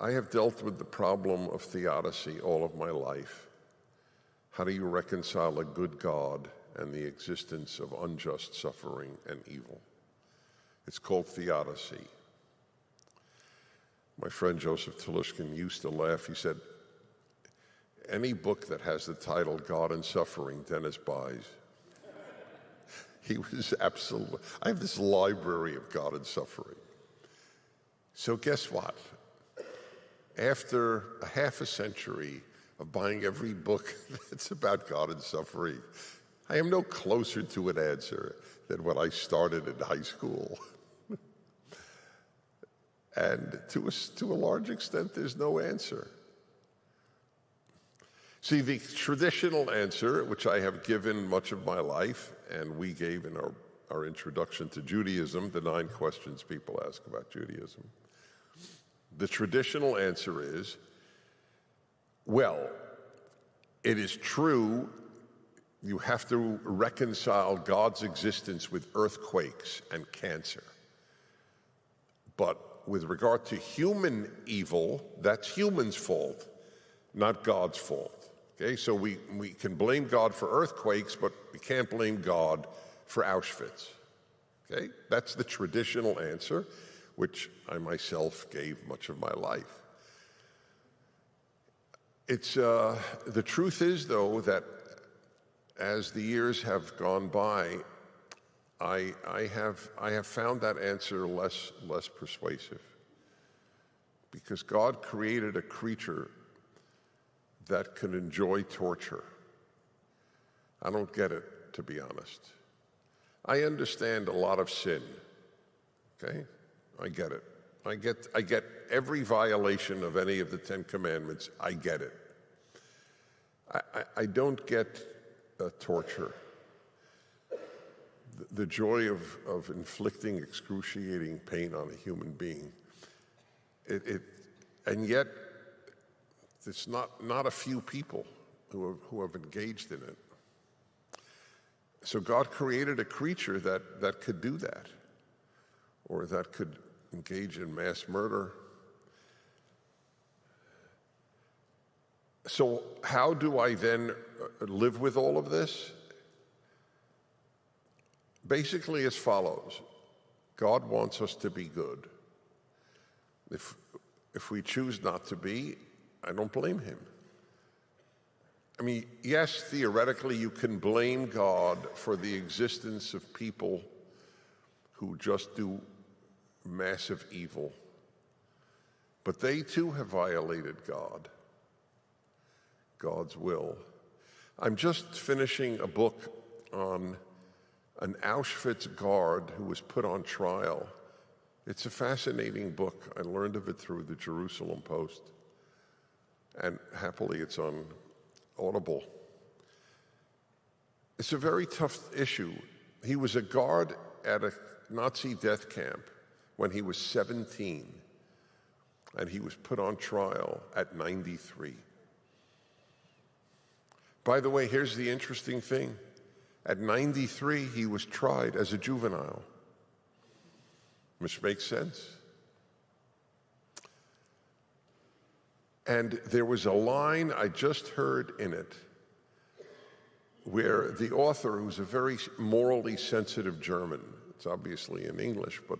I have dealt with the problem of theodicy all of my life. How do you reconcile a good God and the existence of unjust suffering and evil? It's called theodicy. My friend Joseph Telushkin used to laugh. He said, any book that has the title God and Suffering, Dennis buys. He was absolutely, I have this library of God and suffering. So guess what? After a half a century of buying every book that's about God and suffering, I am no closer to an answer than when I started in high school. And to a large extent, there's no answer. See, the traditional answer, which I have given much of my life, and we gave in our introduction to Judaism, the 9 questions people ask about Judaism. The traditional answer is, well, it is true you have to reconcile God's existence with earthquakes and cancer. But with regard to human evil, that's humans' fault, not God's fault. Okay, so we can blame God for earthquakes, but we can't blame God for Auschwitz. Okay, that's the traditional answer, which I myself gave much of my life. It's the truth is, though, that as the years have gone by, I have found that answer less persuasive, because God created a creature that can enjoy torture. I don't get it, to be honest. I understand a lot of sin, okay? I get it. I get every violation of any of the 10 Commandments. I get it. I don't get torture. The joy of inflicting excruciating pain on a human being. And yet, it's not a few people who have engaged in it. So God created a creature that could do that, or that could engage in mass murder. So how do I then live with all of this? Basically as follows. God wants us to be good. If we choose not to be, I don't blame him. I mean, yes, theoretically you can blame God for the existence of people who just do massive evil, but they too have violated God's will. I'm just finishing a book on an Auschwitz guard who was put on trial. It's a fascinating book. I learned of it through the Jerusalem Post, and happily it's on Audible. It's a very tough issue. He was a guard at a Nazi death camp when he was 17, and he was put on trial at 93. By the way, here's the interesting thing. At 93, he was tried as a juvenile, which makes sense. And there was a line I just heard in it where the author, who's a very morally sensitive German, it's obviously in English, but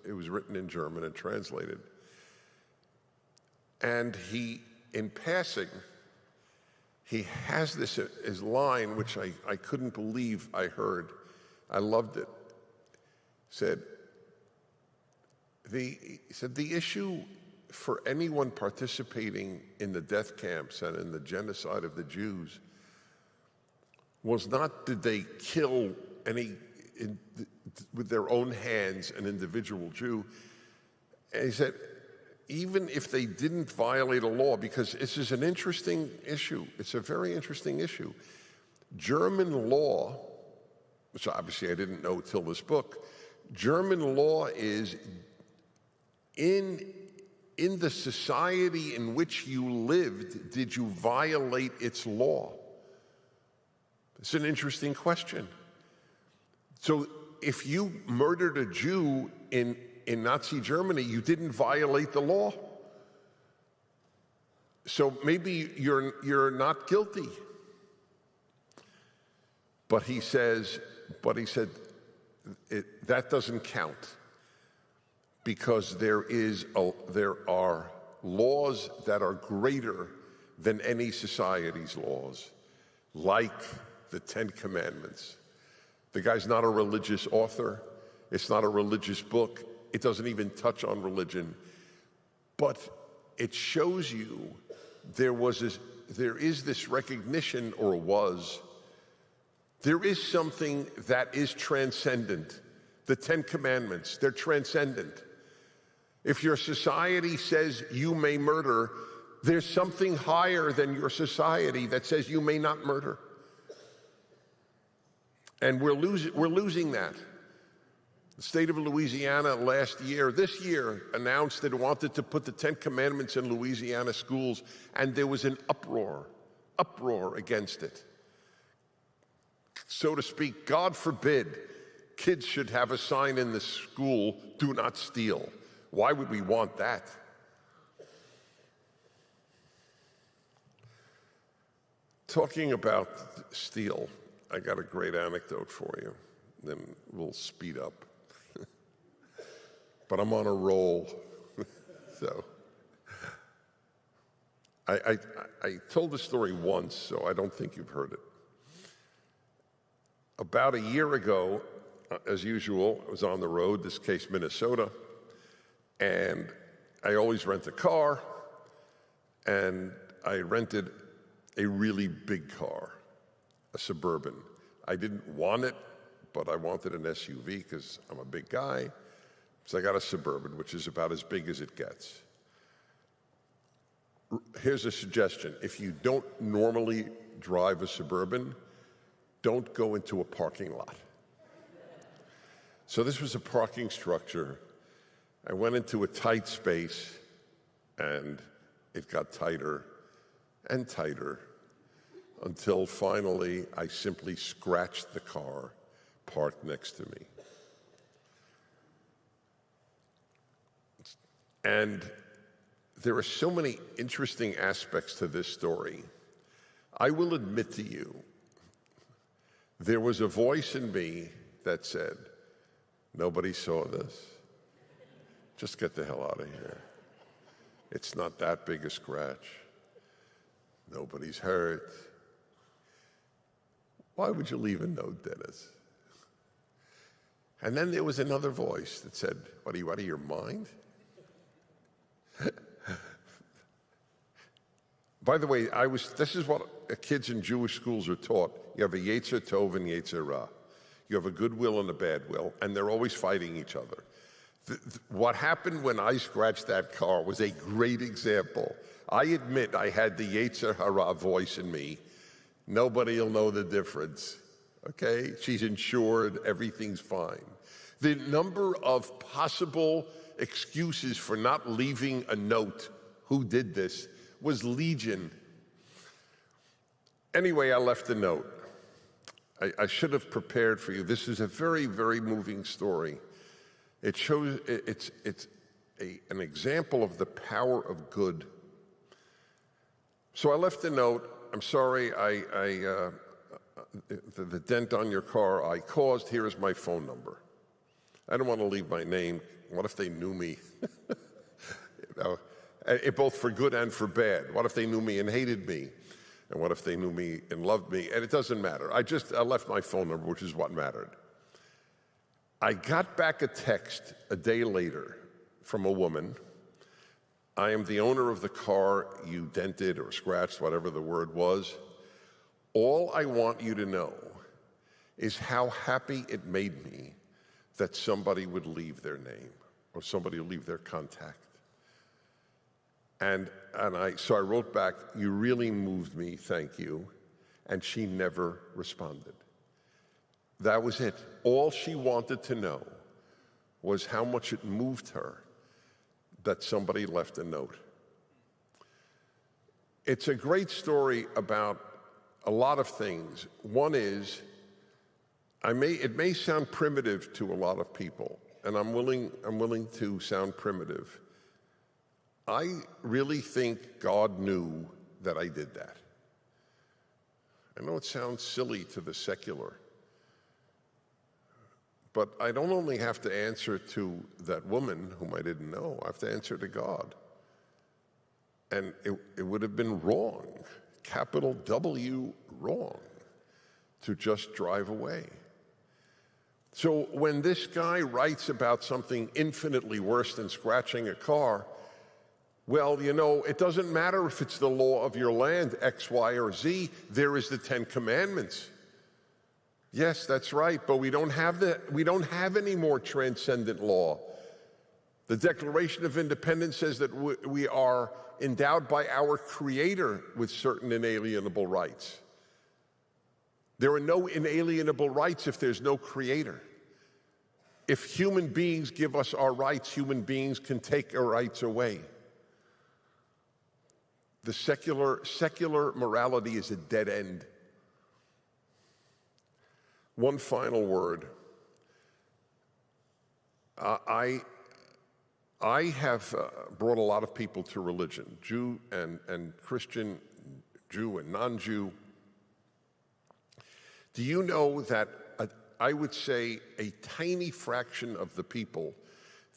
it was written in German and translated. And he, in passing, he has this his line, which I couldn't believe I heard. I loved it. He said, the issue for anyone participating in the death camps and in the genocide of the Jews was not did they kill with their own hands an individual Jew. And he said, even if they didn't violate a law, because this is an interesting issue. It's a very interesting issue. German law, which obviously I didn't know till this book, German law is in the society in which you lived, did you violate its law? It's an interesting question. So if you murdered a Jew in Nazi Germany, you didn't violate the law. So maybe you're not guilty. But he said, that doesn't count, because there are laws that are greater than any society's laws, like the Ten Commandments. The guy's not a religious author. It's not a religious book. It doesn't even touch on religion. But it shows you there is this recognition, or was. There is something that is transcendent. The Ten Commandments, they're transcendent. If your society says you may murder, there's something higher than your society that says you may not murder. And we're losing that. The state of Louisiana this year, announced that it wanted to put the Ten Commandments in Louisiana schools, and there was an uproar against it. So to speak, God forbid, kids should have a sign in the school, "Do not steal." Why would we want that? Talking about steal, I got a great anecdote for you, then we'll speed up. But I'm on a roll. So I told the story once, so I don't think you've heard it. About a year ago, as usual, I was on the road, this case Minnesota, and I always rent a car, and I rented a really big car, a Suburban. I didn't want it, but I wanted an SUV because I'm a big guy. So I got a Suburban, which is about as big as it gets. Here's a suggestion. If you don't normally drive a Suburban, don't go into a parking lot. So this was a parking structure. I went into a tight space, and it got tighter and tighter until finally I simply scratched the car parked next to me. And there are so many interesting aspects to this story. I will admit to you, there was a voice in me that said, "Nobody saw this. Just get the hell out of here. It's not that big a scratch. Nobody's hurt. Why would you leave a note, Dennis?" And then there was another voice that said, "What, are you out of your mind?" By the way, this is what kids in Jewish schools are taught. You have a Yetzer Tov and Yetzer Ra. You have a good will and a bad will, and they're always fighting each other. What happened when I scratched that car was a great example. I admit I had the Yetzer Hara voice in me. Nobody will know the difference, okay? She's insured, everything's fine. The number of possible excuses for not leaving a note, who did this, was legion. Anyway, I left a note. I should have prepared for you. This is a very, very moving story. It shows, it's an example of the power of good. So I left a note. "I'm sorry, the dent on your car I caused. Here is my phone number." I don't want to leave my name. What if they knew me? Both for good and for bad. What if they knew me and hated me? And what if they knew me and loved me? And it doesn't matter. I left my phone number, which is what mattered. I got back a text a day later from a woman. "I am the owner of the car you dented or scratched," whatever the word was. "All I want you to know is how happy it made me that somebody would leave their name or somebody would leave their contact." So I wrote back, "You really moved me, thank you." And she never responded. That was it. All she wanted to know was how much it moved her that somebody left a note. It's a great story about a lot of things. One is, it may sound primitive to a lot of people, and I'm willing to sound primitive. I really think God knew that I did that. I know it sounds silly to the secular, but I don't only have to answer to that woman whom I didn't know, I have to answer to God. And it would have been wrong, capital W, wrong, to just drive away. So when this guy writes about something infinitely worse than scratching a car, well, you know, it doesn't matter if it's the law of your land, X, Y, or Z. There is the Ten Commandments. Yes, that's right, but we don't have any more transcendent law. The Declaration of Independence says that we are endowed by our Creator with certain inalienable rights. There are no inalienable rights if there's no Creator. If human beings give us our rights, human beings can take our rights away. The secular morality is a dead end. One final word. I have brought a lot of people to religion, Jew and Christian, Jew and non-Jew. Do you know that I would say a tiny fraction of the people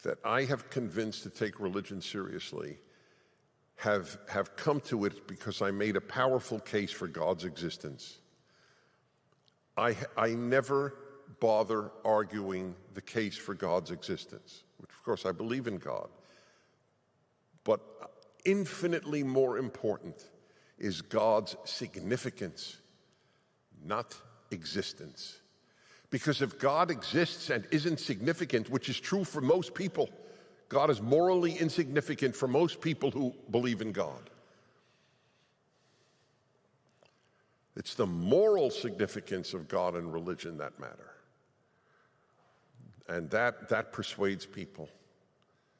that I have convinced to take religion seriously have come to it because I made a powerful case for God's existence? I never bother arguing the case for God's existence, which of course I believe in God. But infinitely more important is God's significance, not existence. Because if God exists and isn't significant, which is true for most people, God is morally insignificant for most people who believe in God. It's the moral significance of God and religion that matter. And that persuades people.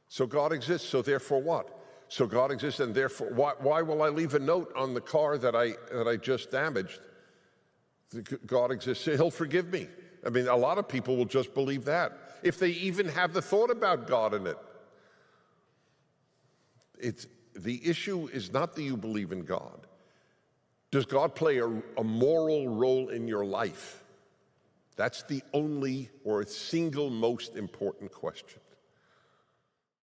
So God exists, so therefore what? So God exists, and therefore, why will I leave a note on the car that I just damaged? God exists, He'll forgive me. I mean, a lot of people will just believe that, if they even have the thought about God in it. The issue is not that you believe in God. Does God play a moral role in your life? That's the only or single most important question.